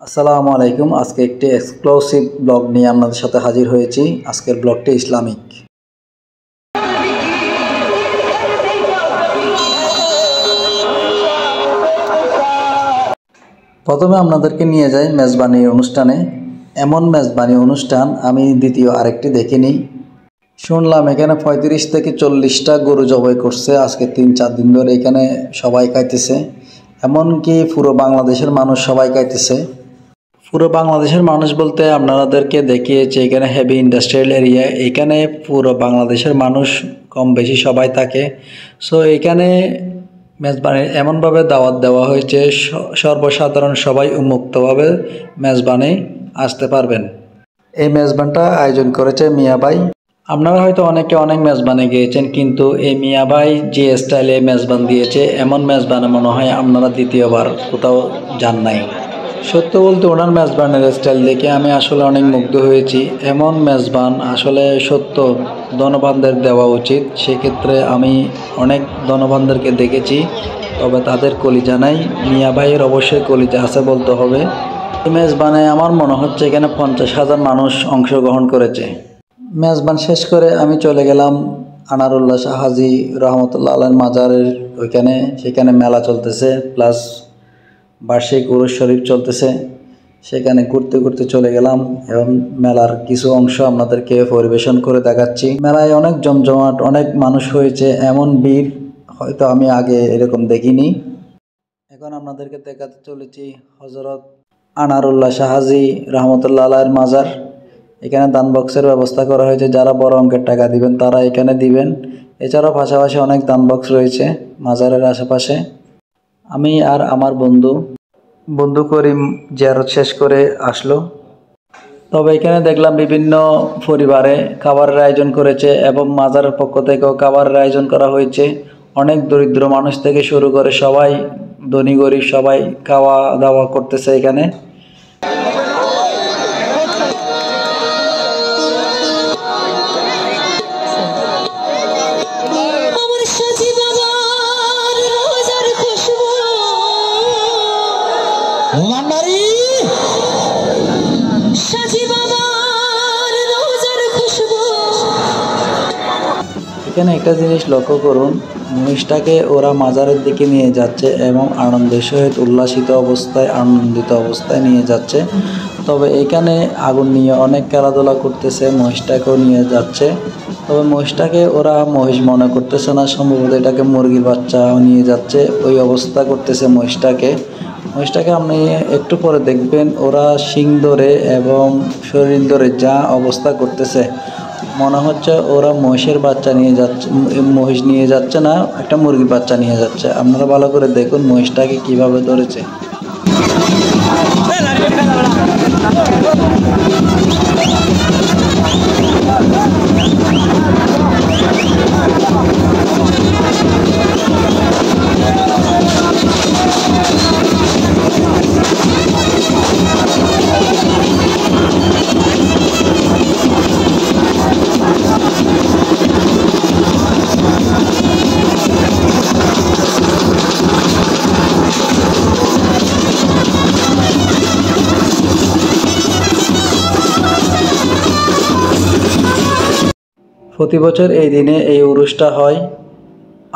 আসসালামু আলাইকুম। আজকে একটি এক্সক্লুসিভ ব্লগ নিয়ে আপনাদের সাথে হাজির হয়েছি। আজকের ব্লগটি ইসলামিক। প্রথমে আপনাদেরকে নিয়ে যাই মেজবানির অনুষ্ঠানে। এমন মেজবানি অনুষ্ঠান আমি দ্বিতীয় আরেকটি দেখিনি। শুনলাম এখানে 35 থেকে 40টা গরু জবাই করছে আজকে 3-4 দিন ধরে। এখানে সবাই খাইতেছে, এমনকি পুরো বাংলাদেশের মানুষ সবাই খাইতেছে। পুরো বাংলাদেশের মানুষ বলতে আপনাদেরকে দেখিয়েছে এখানে হেভি ইন্ডাস্ট্রিয়াল এরিয়া, এখানে পুরো বাংলাদেশের মানুষ কম বেশি সবাই থাকে। সো এখানে মেজবানি এমনভাবে দাওয়াত দেওয়া হয়েছে সর্বসাধারণ সবাই উন্মুক্তভাবে মেজবানি আসতে পারবেন। এই মেজবানটা আয়োজন করেছে মিয়া ভাই। আপনারা হয়তো অনেকে অনেক মেজবানে গিয়েছেন, কিন্তু এই মিয়া ভাই যে স্টাইলে মেজবান দিয়েছে এমন মেজবানে মনে হয় আপনারা দ্বিতীয়বার কোথাও যান নাই। সত্য বলতে ওনার মেজবানের স্টাইল দেখে আমি আসলে অনেক মুগ্ধ হয়েছি। এমন মেজবান আসলে সত্য ধনবানদের দেওয়া উচিত। সেক্ষেত্রে আমি অনেক ধনবানদেরকে দেখেছি, তবে তাদের কলিজা নাই। মিয়া ভাইয়ের অবশ্যই কলিজা আছে বলতে হবে। এই মেজবানে আমার মনে হচ্ছে এখানে 50,000 মানুষ অংশগ্রহণ করেছে। মেজবান শেষ করে আমি চলে গেলাম আনারুল্লাহ শাহ হাজী রহমতুল্লাহ আলাইহির মাজারের ওইখানে। সেখানে মেলা চলতেছে, প্লাস বার্ষিক উরুস শরীফ চলতেছে। সেখানে ঘুরতে ঘুরতে চলে গেলাম এবং মেলার কিছু অংশ আপনাদেরকে পরিবেশন করে দেখাচ্ছি। মেলায় অনেক জমজমাট, অনেক মানুষ হয়েছে, এমন ভিড় হয়তো আমি আগে এরকম দেখিনি। এখন আপনাদেরকে দেখাতে চলেছি হযরত আনারুল্লাহ শাহ হাজী রহমতুল্লাহ আলাইহির মাজার। এখানে দান বক্সের ব্যবস্থা করা হয়েছে, যারা বড় অঙ্কের টাকা দিবেন তারা এখানে দিবেন। এছাড়াও পাশাপাশি অনেক দান বক্স রয়েছে মাজারের আশেপাশে। আমি আর আমার বন্ধু করিম জিয়ারত শেষ করে আসলো। তবে এখানে দেখলাম বিভিন্ন পরিবারে খাবারের আয়োজন করেছে এবং মাজারের পক্ষ থেকেও খাবারের আয়োজন করা হয়েছে। অনেক দরিদ্র মানুষ থেকে শুরু করে সবাই, ধনী গরিব সবাই খাওয়া দাওয়া করতেছে এখানে। এখানে একটা জিনিস লক্ষ্য করুন, মহিষটাকে ওরা মাজারের দিকে নিয়ে যাচ্ছে এবং আনন্দের সহিত উল্লাসিত অবস্থায়, আনন্দিত অবস্থায় নিয়ে যাচ্ছে। তবে এখানে আগুন নিয়ে অনেক খেলাধুলা করতেছে, মহিষটাকেও নিয়ে যাচ্ছে। তবে মহিষটাকে ওরা মহিষ মনে করতেছে না, সম্ভবত এটাকে মুরগির বাচ্চা নিয়ে যাচ্ছে, ওই অবস্থা করতেছে মহিষটাকে। আপনি একটু পরে দেখবেন ওরা শিং ধরে এবং শরীর ধরে যা অবস্থা করতেছে, মনে হচ্ছে ওরা মহিষের বাচ্চা নিয়ে যাচ্ছে, মহিষ নিয়ে যাচ্ছে না, একটা মুরগির বাচ্চা নিয়ে যাচ্ছে। আপনারা ভালো করে দেখুন মহিষটাকে কিভাবে ধরেছে। প্রতি বছর এই দিনে এই উরুসটা হয়।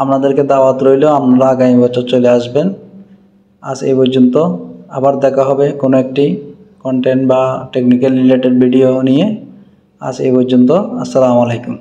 আপনাদেরকে দাওয়াত রইল, আপনারা আগামী বছর চলে আসবেন। আজ এই পর্যন্ত, আবার দেখা হবে কোনো একটি কন্টেন্ট বা টেকনিক্যাল রিলেটেড ভিডিও নিয়ে। আজ এই পর্যন্ত, আসসালামু আলাইকুম।